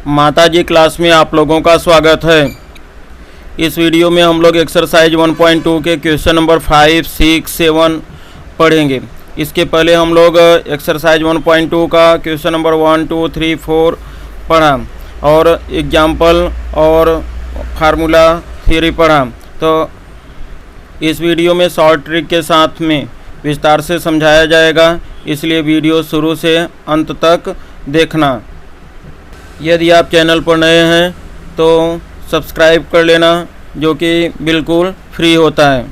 माताजी क्लास में आप लोगों का स्वागत है। इस वीडियो में हम लोग एक्सरसाइज 1.2 के क्वेश्चन नंबर 5, 6, 7 पढ़ेंगे। इसके पहले हम लोग एक्सरसाइज 1.2 का क्वेश्चन नंबर 1, 2, 3, 4 पढ़ा और एग्जाम्पल और फार्मूला थ्योरी पढ़ा। तो इस वीडियो में शॉर्ट ट्रिक के साथ में विस्तार से समझाया जाएगा, इसलिए वीडियो शुरू से अंत तक देखना। यदि आप चैनल पर नए हैं तो सब्सक्राइब कर लेना, जो कि बिल्कुल फ्री होता है।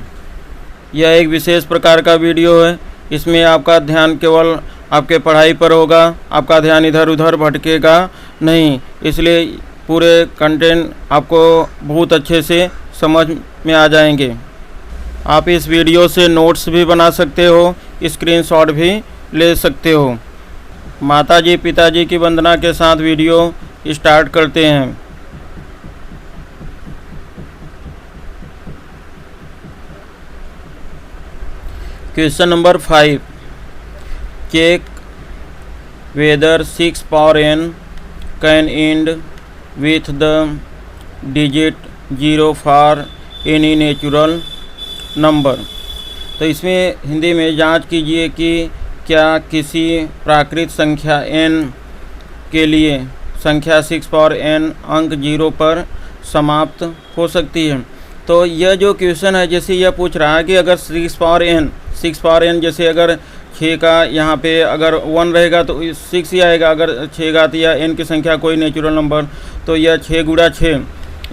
यह एक विशेष प्रकार का वीडियो है, इसमें आपका ध्यान केवल आपके पढ़ाई पर होगा, आपका ध्यान इधर उधर भटकेगा नहीं, इसलिए पूरे कंटेंट आपको बहुत अच्छे से समझ में आ जाएंगे। आप इस वीडियो से नोट्स भी बना सकते हो, स्क्रीनशॉट भी ले सकते हो। माताजी पिताजी की वंदना के साथ वीडियो स्टार्ट करते हैं। Question number 5, check whether 6 power n can end with the digit 0 for any natural number. तो इसमें हिंदी में जांच कीजिए कि क्या किसी प्राकृत संख्या n के लिए संख्या 6 पावर n अंक 0 पर समाप्त हो सकती है। तो यह जो क्वेश्चन है, जैसे यह पूछ रहा है कि अगर 6 पावर n जैसे अगर 6 का यहाँ पे अगर 1 रहेगा तो 6 ही आएगा। अगर 6 घात या n की संख्या कोई नेचुरल नंबर, तो यह 6 गुणा 6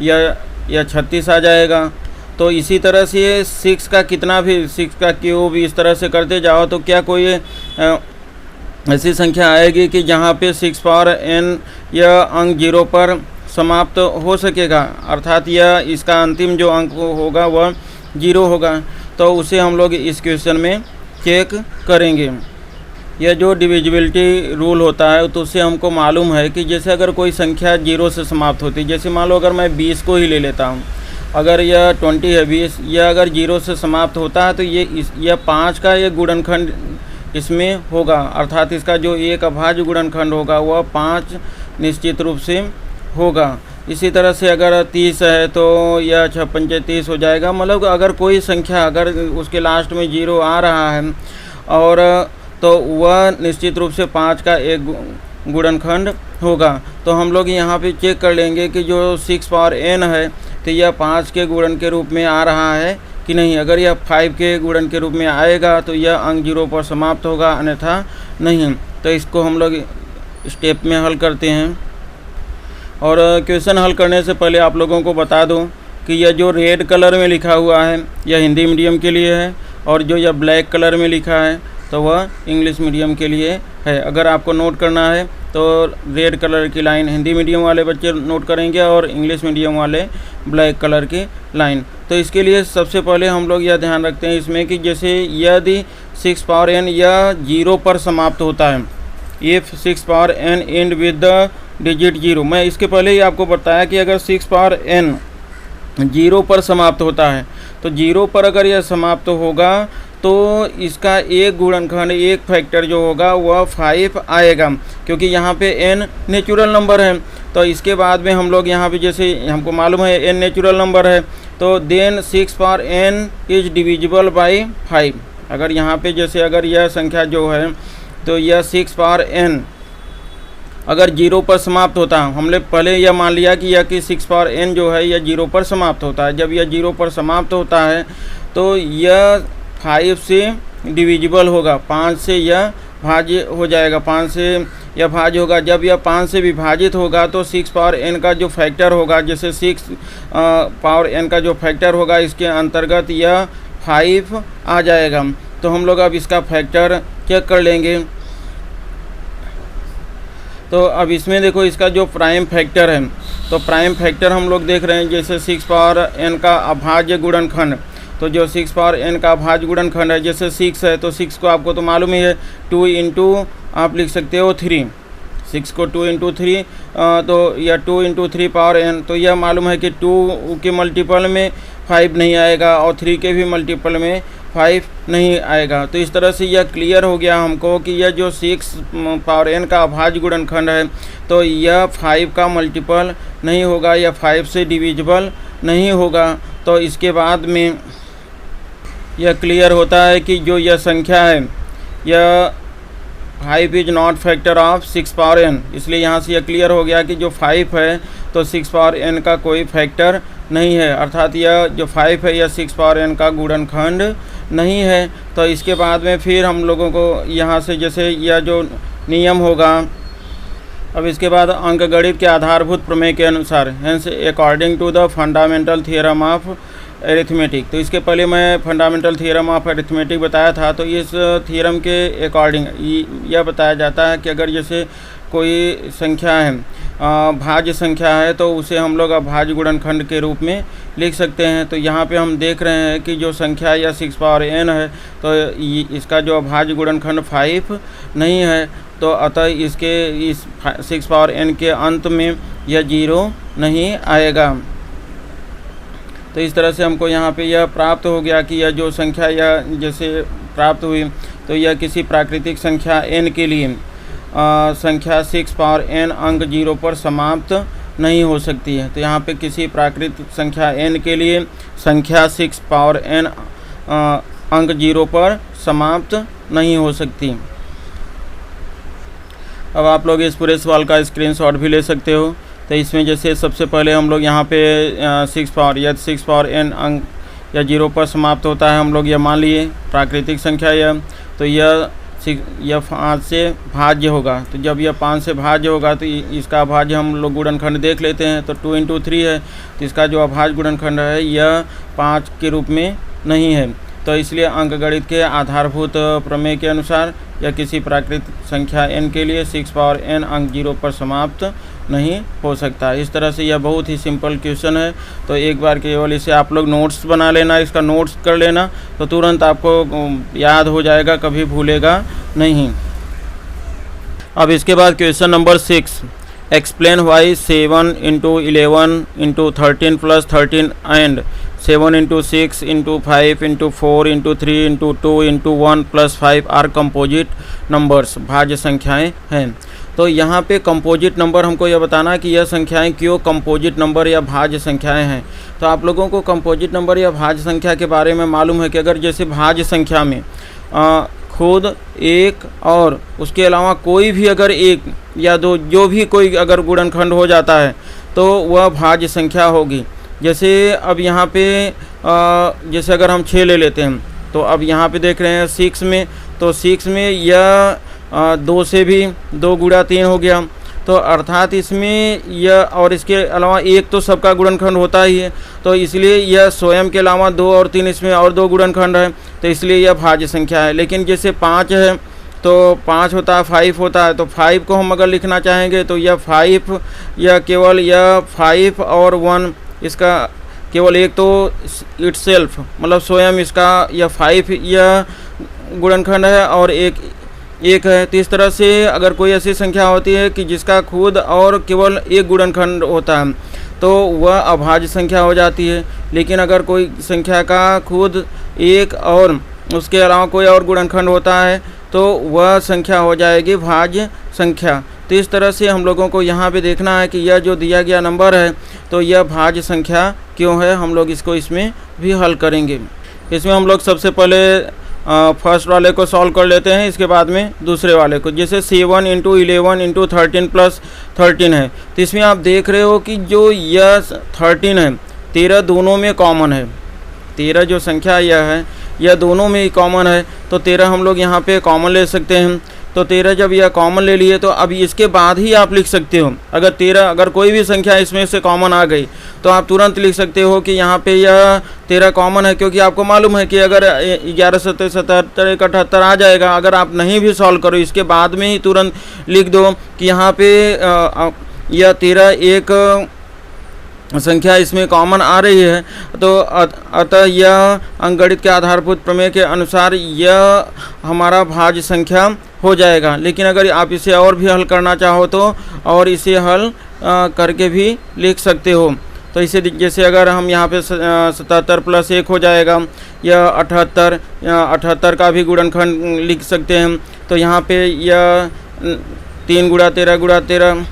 यह 36 आ जाएगा। तो इसी तरह से 6 का कितना भी 6 का क्यूब इस तरह से करते जाओ तो क्या कोई ऐसी संख्या आएगी कि जहाँ पे 6 पावर n यह अंक 0 पर समाप्त हो सकेगा, अर्थात यह इसका अंतिम जो अंक होगा वह 0 होगा। तो उसे हम लोग इस क्वेश्चन में चेक करेंगे। यह जो डिविजिबिलिटी रूल होता है तो उससे हमको मालूम है कि जैसे अगर कोई संख्या 0 से समाप्त होती है, जैसे मान लो अगर मैं 20 को ही ले लेता हूँ, अगर यह 20 है 20, यह अगर 0 से समाप्त होता है तो यह 5 का एक गुणनखंड इसमें होगा, अर्थात इसका जो एक अभाज्य गुणनखंड होगा वह 5 निश्चित रूप से होगा। इसी तरह से अगर 30 है तो यह 6 पंचे 30 हो जाएगा। मतलब अगर कोई संख्या अगर उसके लास्ट में 0 आ रहा है और तो वह निश्चित रूप से 5 का एक गुणनखंड होगा। तो हम लोग यहाँ पे चेक कर लेंगे कि जो 6 पावर n है तो यह 5 के गुणन के रूप में आ रहा है कि नहीं। अगर यह 5 के गुणन के रूप में आएगा तो यह अंक 0 पर समाप्त होगा, अन्यथा नहीं। तो इसको हम लोग स्टेप में हल करते हैं। और क्वेश्चन हल करने से पहले आप लोगों को बता दूं कि यह जो रेड कलर में लिखा हुआ है यह हिंदी मीडियम के लिए है, और जो यह ब्लैक कलर में लिखा है तो वह इंग्लिश मीडियम के लिए है। अगर आपको नोट करना है तो रेड कलर की लाइन हिंदी मीडियम वाले बच्चे नोट करेंगे और इंग्लिश मीडियम वाले ब्लैक कलर की लाइन। तो इसके लिए सबसे पहले हम लोग यह ध्यान रखते हैं इसमें कि जैसे यदि 6 पावर n यह 0 पर समाप्त होता है, if 6 power n and with the digit 0। मैं इसके पहले ही आपको बताया कि अगर 6 पावर n 0 पर समाप्त होता है तो 0 पर अगर यह समाप्त होगा तो इसका एक गुणनखंड एक फैक्टर जो होगा वह 5 आएगा, क्योंकि यहाँ पे n नेचुरल नंबर है। तो इसके बाद में हम लोग यहाँ पे जैसे हमको मालूम है n नेचुरल नंबर है, तो then 6 power n is divisible by 5। अगर यहाँ पे जैसे अगर यह संख्या जो है तो यह 6 पावर n अगर 0 पर समाप्त होता है, हमने पहले यह मान लिया कि यह कि 6 पावर n जो है यह 0 पर समाप्त होता है। जब यह 0 पर समाप्त होता है तो यह 5 से डिविजिबल होगा, 5 से यह भाज्य हो जाएगा, 5 से यह भाज्य होगा। जब यह 5 से विभाजित होगा तो 6 पावर n का जो फैक्टर होगा, जैसे 6 पावर n का जो फैक्टर होगा इसके अंतर्गत यह 5 आ जाएगा। तो हम लोग अब इसका फैक्टर चेक कर लेंगे। तो अब इसमें देखो इसका जो प्राइम फैक्टर है, तो प्राइम फैक्टर हम लोग देख रहे हैं जैसे 6 पावर n का अभाज्य गुणनखंड। तो जो 6 पावर n का अभाज्य गुणनखंड है, जैसे 6 है तो 6 को आपको तो मालूम ही है 2 इंटू आप लिख सकते हो 3, 6 को 2 इंटू 3, तो यह 2 इंटू 3 पावर n। तो यह मालूम है कि 2 के मल्टीपल में 5 नहीं आएगा और 3 के भी मल्टीपल में 5 नहीं आएगा। तो इस तरह से यह क्लियर हो गया हमको कि यह जो 6 पावर n का अभाज्य गुणनखंड है तो यह 5 का मल्टीपल नहीं होगा, यह 5 से डिविजिबल नहीं होगा। तो इसके बाद में यह क्लियर होता है कि जो यह संख्या है यह 5 is not factor of 6 power n, इसलिए यहाँ से यह क्लियर हो गया कि जो 5 है तो 6 पावर n का कोई फैक्टर नहीं है, अर्थात यह जो 5 है यह 6 पावर n का गुणनखंड नहीं है। तो इसके बाद में फिर हम लोगों को यहाँ से जैसे यह जो नियम होगा, अब इसके बाद अंकगणित के आधारभूत प्रमेय के अनुसार, hence according to the fundamental theorem of arithmetic. तो इसके पहले मैं फंडामेंटल थियरम ऑफ एरिथमेटिक बताया था। तो इस थियरम के अकॉर्डिंग यह बताया जाता है कि अगर जैसे कोई संख्या है भाज्य संख्या है तो उसे हम लोग अभाज्य गुणनखंड के रूप में लिख सकते हैं। तो यहाँ पे हम देख रहे हैं कि जो संख्या या 6 पावर n है तो इसका जो अभाज्य गुणनखंड 5 नहीं है, तो अतः इसके इस 6 पावर n के अंत में यह 0 नहीं आएगा। तो इस तरह से हमको यहाँ पे यह प्राप्त हो गया कि यह जो संख्या यह जैसे प्राप्त हुई तो यह किसी प्राकृतिक संख्या n के लिए संख्या 6 पावर n अंक 0 पर समाप्त नहीं हो सकती है। तो यहाँ पे किसी प्राकृतिक संख्या n के लिए संख्या 6 पावर n अंक 0 पर समाप्त नहीं हो सकती। अब आप लोग इस पूरे सवाल का स्क्रीनशॉट भी ले सकते हो। तो इसमें जैसे सबसे पहले हम लोग यहाँ पे 6 पावर n अंक या 0 पर समाप्त होता है, हम लोग यह मान लिए प्राकृतिक संख्या यह, तो यह 5 से भाज्य होगा। तो जब यह 5 से भाज्य होगा तो इसका अभाज्य हम लोग गुणनखंड देख लेते हैं। तो 2 × 3 है, तो इसका जो अभाज्य गुणनखंड है यह 5 के रूप में नहीं है। तो इसलिए अंकगणित के आधारभूत प्रमेय के अनुसार या किसी प्राकृतिक संख्या n के लिए 6 पावर n अंक 0 पर समाप्त नहीं हो सकता। इस तरह से यह बहुत ही सिंपल क्वेश्चन है। तो एक बार केवल इसे आप लोग नोट्स बना लेना, इसका नोट्स कर लेना, तो तुरंत आपको याद हो जाएगा, कभी भूलेगा नहीं। अब इसके बाद question number 6, explain why 7 × 11 × 13 + 13 and 7 × 6 × 5 × 4 × 3 × 2 × 1 + 5 are composite numbers, भाज्य संख्याएं हैं। तो यहाँ पे कंपोजिट नंबर हमको यह बताना है कि यह संख्याएं क्यों कंपोजिट नंबर या भाज्य संख्याएं हैं। तो आप लोगों को कंपोजिट नंबर या भाज्य संख्या के बारे में मालूम है कि अगर जैसे भाज्य संख्या में खुद एक और उसके अलावा कोई भी अगर एक या दो जो भी कोई अगर गुणनखंड हो जाता है तो वह भाज्य संख्या होगी। जैसे अब यहाँ पे जैसे अगर हम 6 ले लेते हैं तो अब यहाँ पे देख रहे हैं 6 में, तो 6 में यह 2 से भी 2 × 3 हो गया। तो अर्थात इसमें यह और इसके अलावा एक तो सबका गुणनखंड होता ही है, तो इसलिए यह स्वयं के अलावा 2 और 3 इसमें और 2 गुणनखंड है, तो इसलिए यह भाज्य संख्या है। लेकिन जैसे 5 है तो 5 होता है, 5 होता है, तो 5 को हम अगर लिखना चाहेंगे तो यह 5 यह केवल यह 5 और 1 इसका केवल एक तो इटसेल्फ मतलब स्वयं इसका यह 5 यह गुणनखंड है और एक है। तो इस तरह से अगर कोई ऐसी संख्या होती है कि जिसका खुद और केवल एक गुणनखंड होता है तो वह अभाज्य संख्या हो जाती है। लेकिन अगर कोई संख्या का खुद एक और उसके अलावा कोई और गुणनखंड होता है तो वह संख्या हो जाएगी भाज्य संख्या। तो इस तरह से हम लोगों को यहाँ पे देखना है कि यह जो दिया गया नंबर है तो यह भाज्य संख्या क्यों है, हम लोग इसको इसमें भी हल करेंगे। इसमें हम लोग सबसे पहले फर्स्ट वाले को सॉल्व कर लेते हैं, इसके बाद में दूसरे वाले को। जैसे 7 × 11 × 13 + 13 है, तो इसमें आप देख रहे हो कि जो यह 13 है 13 दोनों में कॉमन है। 13 जो संख्या यह है यह दोनों में ही कॉमन है, तो 13 हम लोग यहाँ पे कॉमन ले सकते हैं। तो 13 जब यह कॉमन ले लिए तो अब इसके बाद ही आप लिख सकते हो। अगर 13 अगर कोई भी संख्या इसमें से कॉमन आ गई तो आप तुरंत लिख सकते हो कि यहाँ पे यह 13 कॉमन है, क्योंकि आपको मालूम है कि अगर 11 × 77 = 78 आ जाएगा। अगर आप नहीं भी सॉल्व करो इसके बाद में ही तुरंत लिख दो कि यहाँ पे यह 13 एक संख्या इसमें कॉमन आ रही है, तो अतः यह अंकगणित के आधारभूत प्रमेय के अनुसार यह हमारा भाज्य संख्या हो जाएगा। लेकिन अगर आप इसे और भी हल करना चाहो तो और इसे हल करके भी लिख सकते हो। तो इसे जैसे अगर हम यहाँ पे 77 + 1 हो जाएगा, या 78 का भी गुणनखंड लिख सकते हैं। तो यहाँ पे यह 3 × 13 × 13,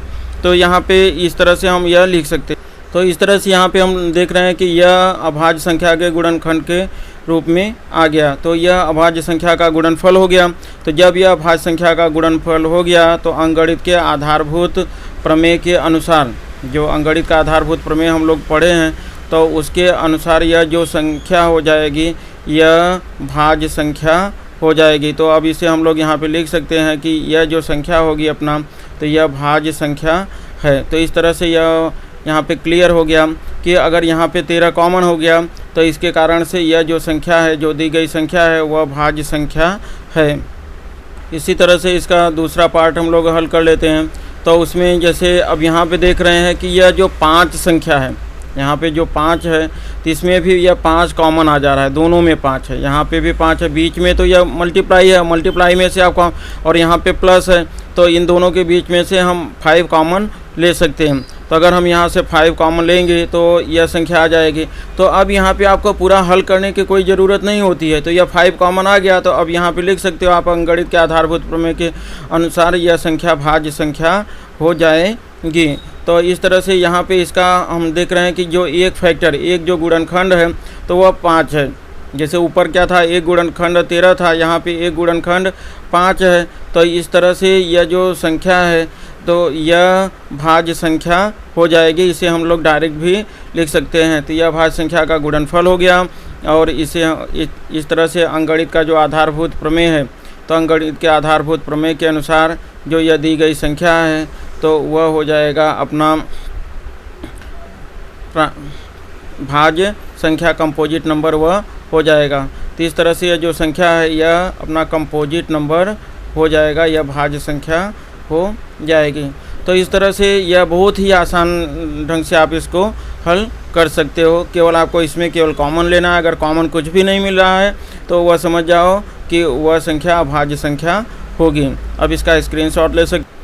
तो यहाँ पे इस तरह से हम यह लिख सकते हैं। तो इस तरह से यहाँ पे हम देख रहे हैं कि यह अभाज्य संख्या के गुणनखंड के रूप में आ गया। तो यह अभाज्य संख्या का गुणनफल हो गया। तो जब यह अभाज्य संख्या का गुणनफल हो गया तो अंकगणित के आधारभूत प्रमेय के अनुसार, जो अंकगणित का आधारभूत प्रमेय हम लोग पढ़े हैं, तो उसके अनुसार यह जो संख्या हो जाएगी यह भाज्य संख्या हो जाएगी। तो अब इसे हम लोग यहाँ पे लिख सकते हैं कि यह जो संख्या होगी अपना, तो यह भाज्य संख्या है। तो इस तरह से यह यहाँ पे क्लियर हो गया कि अगर यहाँ पे 13 कॉमन हो गया तो इसके कारण से यह जो संख्या है, जो दी गई संख्या है, वह भाज्य संख्या है। इसी तरह से इसका दूसरा पार्ट हम लोग हल कर लेते हैं। तो उसमें जैसे अब यहाँ पे देख रहे हैं कि यह जो 5 संख्या है, यहाँ पे जो 5 है, तो इसमें भी यह 5 कॉमन आ जा रहा है, दोनों में 5 है, यहाँ पे भी 5 है, बीच में तो यह मल्टीप्लाई है, मल्टीप्लाई में से आपको, और यहाँ पे प्लस है, तो इन दोनों के बीच में से हम 5 कॉमन ले सकते हैं। तो अगर हम यहाँ से 5 कॉमन लेंगे तो यह संख्या आ जाएगी। तो अब यहाँ पे आपको पूरा हल करने की कोई ज़रूरत नहीं होती है। तो यह 5 कॉमन आ गया, तो अब यहाँ पे लिख सकते हो आप अंकगणित के आधारभूत प्रमेय के अनुसार यह संख्या भाज्य संख्या हो जाएगी। तो इस तरह से यहाँ पे इसका हम देख रहे हैं कि जो एक फैक्टर, एक जो गुणनखंड है, तो वह 5 है। जैसे ऊपर क्या था, एक गुणनखंड 13 था, यहाँ पे एक गुणनखंड 5 है। तो इस तरह से यह जो संख्या है, तो यह भाज्य संख्या हो जाएगी। इसे हम लोग डायरेक्ट भी लिख सकते हैं। तो यह भाज्य संख्या का गुणनफल हो गया। और इसे इस तरह से अंकगणित का जो आधारभूत प्रमेय है, तो अंकगणित के आधारभूत प्रमेय के अनुसार जो यह दी गई संख्या है, तो वह हो जाएगा अपना भाज्य संख्या, कंपोजिट नंबर वह हो जाएगा। तो इस तरह से यह जो संख्या है यह अपना कंपोजिट नंबर हो जाएगा, यह भाज्य संख्या हो जाएगी। तो इस तरह से यह बहुत ही आसान ढंग से आप इसको हल कर सकते हो। केवल आपको इसमें केवल कॉमन लेना है। अगर कॉमन कुछ भी नहीं मिल रहा है तो वह समझ जाओ कि वह संख्या अभाज्य संख्या होगी। अब इसका स्क्रीनशॉट ले सकते।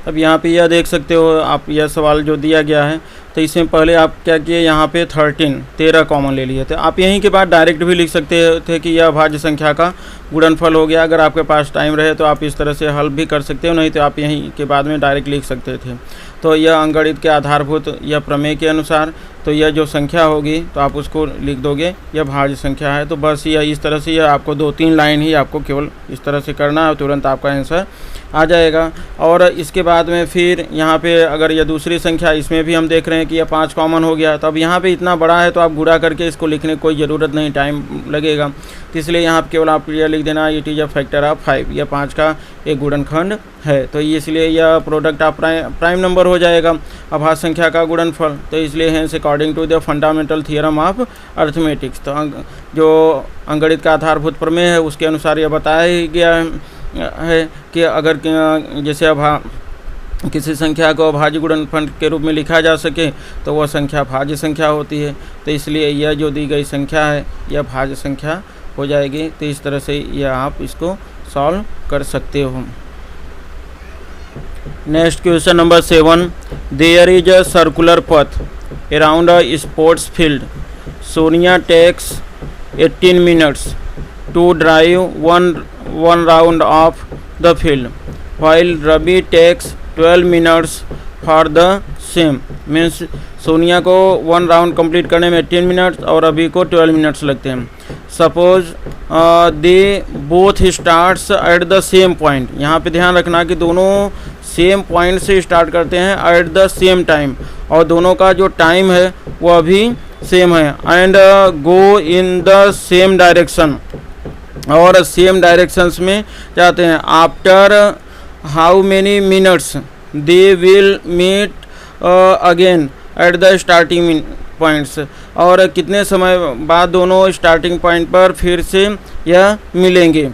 अब यहाँ पे यह देख सकते हो आप, यह सवाल जो दिया गया है, तो इसमें पहले आप क्या किए, यहाँ पे 13 कॉमन ले लिए थे। आप यहीं के बाद डायरेक्ट भी लिख सकते थे कि यह भाज्य संख्या का गुणनफल हो गया। अगर आपके पास टाइम रहे तो आप इस तरह से हल भी कर सकते हो, नहीं तो आप यहीं के बाद में डायरेक्ट लिख सकते थे। तो यह अंकगणित के आधारभूत यह प्रमेय के अनुसार, तो यह जो संख्या होगी तो आप उसको लिख दोगे, यह भाज्य संख्या है। तो बस यह इस तरह से, यह आपको 2-3 लाइन ही आपको केवल इस तरह से करना है, तुरंत आपका आंसर आ जाएगा। और इसके बाद में फिर यहाँ पे अगर यह दूसरी संख्या, इसमें भी हम देख रहे हैं कि यह 5 कॉमन हो गया। तो अब यहाँ पे इतना बड़ा है तो आप गुणा करके इसको लिखने की कोई ज़रूरत नहीं, टाइम लगेगा। तो इसलिए यहाँ पर केवल आप यह लिख देना, it is a factor of 5, यह 5 का एक गुणनखंड है। तो इसलिए यह प्रोडक्ट ऑफ प्राइम नंबर हो जाएगा, अभाज्य संख्या का गुणनफल। तो इसलिए hence according to the fundamental theorem of arithmetics, तो जो अंकगणित का आधारभूत प्रमेय है उसके अनुसार यह बताया ही गया है कि अगर जैसे किसी संख्या को अभाज्य गुणनफल के रूप में लिखा जा सके तो वह संख्या भाज्य संख्या होती है। तो इसलिए यह जो दी गई संख्या है यह भाज्य संख्या हो जाएगी। तो इस तरह से यह आप इसको सॉल्व कर सकते हो। Next question number 7, there is a circular path around a sports field. Sonia takes 18 minutes to drive one round of the field, while Ravi takes 12 minutes for the same। Means Sonia को 1 राउंड कंप्लीट करने में 18 minutes और रवि को 12 minutes लगते हैं। Suppose they both starts at the same point. यहाँ पे ध्यान रखना कि दोनों सेम पॉइंट से स्टार्ट करते हैं एट द सेम टाइम, और दोनों का जो टाइम है वह भी सेम है। And go in the same direction, और सेम डायरेक्शंस में जाते हैं। After how many minutes they will meet again at the starting points, और कितने समय बाद दोनों स्टार्टिंग पॉइंट पर फिर से यह मिलेंगे।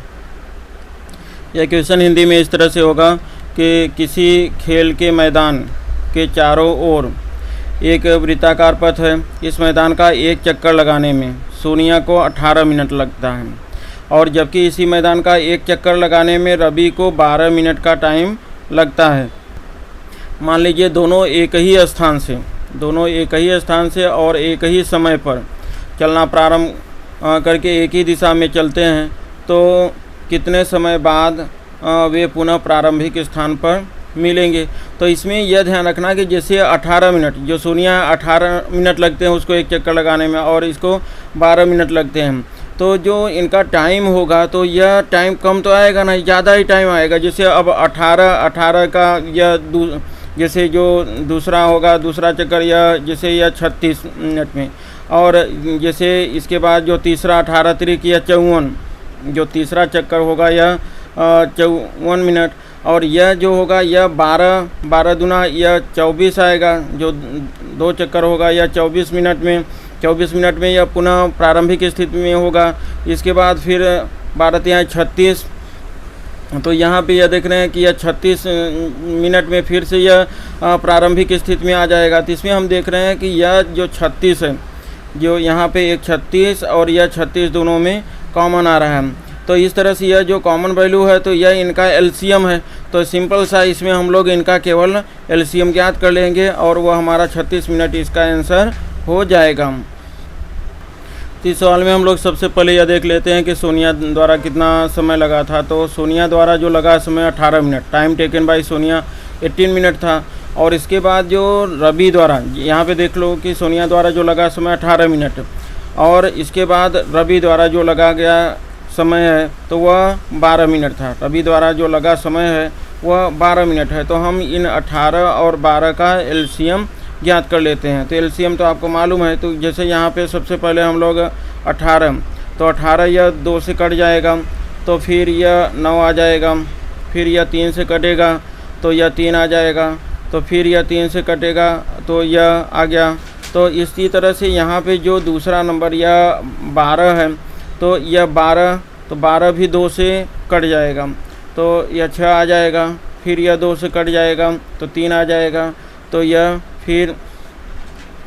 यह क्वेश्चन हिंदी में इस तरह से होगा कि किसी खेल के मैदान के चारों ओर एक वृत्ताकार पथ है। इस मैदान का एक चक्कर लगाने में सोनिया को 18 मिनट लगता है, और जबकि इसी मैदान का एक चक्कर लगाने में रवि को 12 मिनट का टाइम लगता है। मान लीजिए दोनों एक ही स्थान से दोनों एक ही स्थान से और एक ही समय पर चलना प्रारंभ करके एक ही दिशा में चलते हैं तो कितने समय बाद वे पुनः प्रारंभिक स्थान पर मिलेंगे। तो इसमें यह ध्यान रखना कि जैसे 18 मिनट, जो सोनिया 18 मिनट लगते हैं उसको एक चक्कर लगाने में और इसको 12 मिनट लगते हैं, तो जो इनका टाइम होगा तो यह टाइम कम तो आएगा नहीं, ज़्यादा ही टाइम आएगा। जैसे अब 18 का यह जैसे जो दूसरा होगा, दूसरा चक्कर यह जैसे यह 36 मिनट में, और जैसे इसके बाद जो तीसरा 18 तरीक या 54, जो तीसरा चक्कर होगा यह 54 मिनट, और यह जो होगा यह 12 दूना यह 24 आएगा। जो दो चक्कर होगा यह 24 मिनट में यह पुनः प्रारंभिक स्थिति में होगा। इसके बाद फिर 12 यहाँ 36, तो यहाँ पे यह देख रहे हैं कि यह 36 मिनट में फिर से यह प्रारंभिक स्थिति में आ जाएगा। तो इसमें हम देख रहे हैं कि यह जो 36 है, जो यहाँ पे एक 36 और यह 36 दोनों में कॉमन आ रहा है। तो इस तरह से यह जो कॉमन वैल्यू है तो यह इनका एलसीएम है। तो सिंपल सा इसमें हम लोग इनका केवल एलसीएम ज्ञात कर लेंगे और वह हमारा 36 मिनट इसका आंसर हो जाएगा। तो इस सवाल में हम लोग सबसे पहले यह देख लेते हैं कि सोनिया द्वारा कितना समय लगा था। तो सोनिया द्वारा जो लगा समय 18 minute, time taken by Sonia 18 minute था। और इसके बाद जो रवि द्वारा, यहाँ पे देख लो कि सोनिया द्वारा जो लगा समय 18 मिनट, और इसके बाद रवि द्वारा जो लगा गया समय है तो वह 12 मिनट था। रवि द्वारा जो लगा समय है वह 12 मिनट है। तो हम इन 18 और 12 का एलसीएम ज्ञात कर लेते हैं। तो एलसीएम तो आपको मालूम है। तो जैसे यहाँ पे सबसे पहले हम लोग 18, तो 18 यह 2 से कट जाएगा, तो फिर यह 9 आ जाएगा, फिर यह 3 से कटेगा तो यह 3 आ जाएगा, तो फिर यह 3 से कटेगा तो यह आ गया। तो इसी तरह से यहाँ पे जो दूसरा नंबर यह 12 है, तो यह 12, तो 12 भी 2 से कट जाएगा, तो यह 6 आ जाएगा, फिर यह 2 से कट जाएगा तो 3 आ जाएगा, तो यह फिर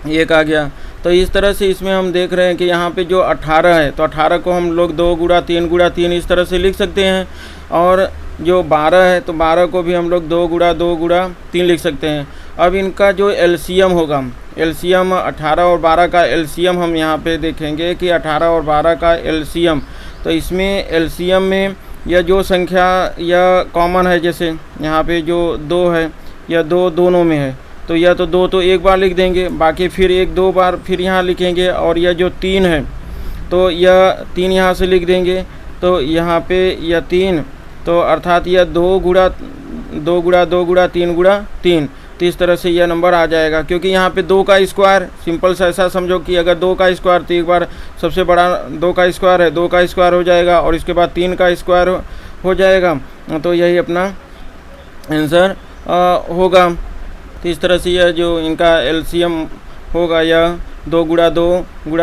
1 आ गया। तो इस तरह से इसमें हम देख रहे हैं कि यहाँ पे जो 18 है तो 18 को हम लोग 2 गुणा 3 इस तरह से लिख सकते हैं, और जो 12 है तो 12 को भी हम लोग 2 गुणा 3 लिख सकते हैं। अब इनका जो एलसीएम होगा, एलसीएम 18 और 12 का एलसीएम हम यहाँ पे देखेंगे कि 18 और 12 का एलसीएम, तो इसमें एलसीएम में यह जो संख्या यह कॉमन है, जैसे यहाँ पे जो 2 है यह 2 दोनों में है, तो यह तो 2 तो एक बार लिख देंगे, बाकी फिर 1-2 बार फिर यहाँ लिखेंगे, और यह जो 3 है तो यह 3 यहाँ से लिख देंगे, तो यहाँ पे यह 3, तो अर्थात यह 2 गुणा 3, तो इस तरह से यह नंबर आ जाएगा। क्योंकि यहाँ पे 2 का स्क्वायर, सिंपल सा ऐसा समझो कि अगर 2 का स्क्वायर, तो एक बार सबसे बड़ा 2 का स्क्वायर है, 2 का स्क्वायर हो जाएगा, और इसके बाद 3 का स्क्वायर हो जाएगा, तो यही अपना आंसर होगा। तो इस तरह से यह जो इनका एलसीएम होगा यह 2 गुणा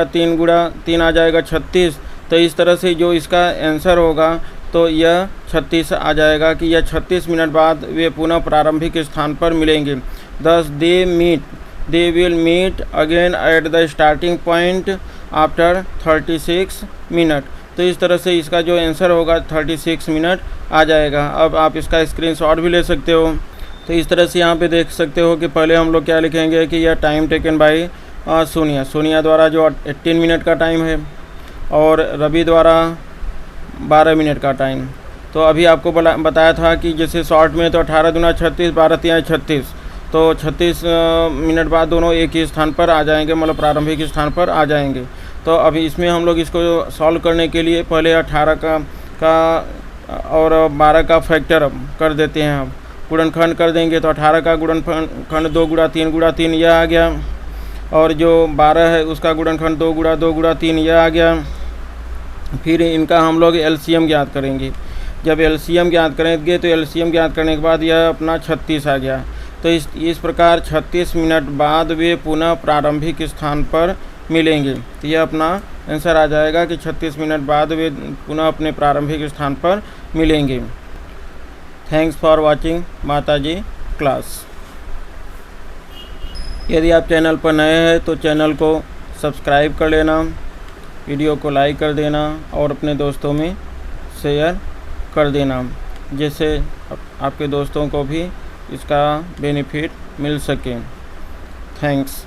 3 आ जाएगा 36। तो इस तरह से जो इसका आंसर होगा तो यह 36 आ जाएगा कि यह 36 मिनट बाद वे पुनः प्रारंभिक स्थान पर मिलेंगे। Thus they will meet again at the starting point after 36 minute. तो इस तरह से इसका जो आंसर होगा 36 मिनट आ जाएगा। अब आप इसका स्क्रीनशॉट भी ले सकते हो। तो इस तरह से यहाँ पे देख सकते हो कि पहले हम लोग क्या लिखेंगे कि यह टाइम टेकन बाय सोनिया द्वारा जो 18 मिनट का टाइम है, और रवि द्वारा 12 मिनट का टाइम। तो अभी आपको बताया था कि जैसे शॉर्ट में तो 18 दूना 36, 12 तिहाई 36, तो 36 मिनट बाद दोनों एक ही स्थान पर आ जाएंगे, मतलब प्रारंभिक स्थान पर आ जाएंगे। तो अभी इसमें हम लोग इसको सॉल्व करने के लिए पहले 18 का और 12 का फैक्टर कर देते हैं। हम गुणनखंड कर देंगे, तो 18 का गुणनखंड 2 गुणा 3 यह आ गया, और जो 12 है उसका गुणनखंड 2 गुणा 3 यह आ गया। फिर इनका हम लोग एलसीएम ज्ञात करेंगे। जब एलसीएम ज्ञात करेंगे तो एलसीएम ज्ञात करने के बाद यह अपना 36 आ गया। तो इस प्रकार 36 मिनट बाद वे पुनः प्रारंभिक स्थान पर मिलेंगे। तो यह अपना आंसर आ जाएगा कि 36 मिनट बाद वे पुनः अपने प्रारंभिक स्थान पर मिलेंगे। थैंक्स फॉर वॉचिंग माताजी क्लास। यदि आप चैनल पर नए हैं तो चैनल को सब्सक्राइब कर लेना, वीडियो को लाइक कर देना और अपने दोस्तों में शेयर कर देना, जिससे आपके दोस्तों को भी इसका बेनिफिट मिल सके। Thanks.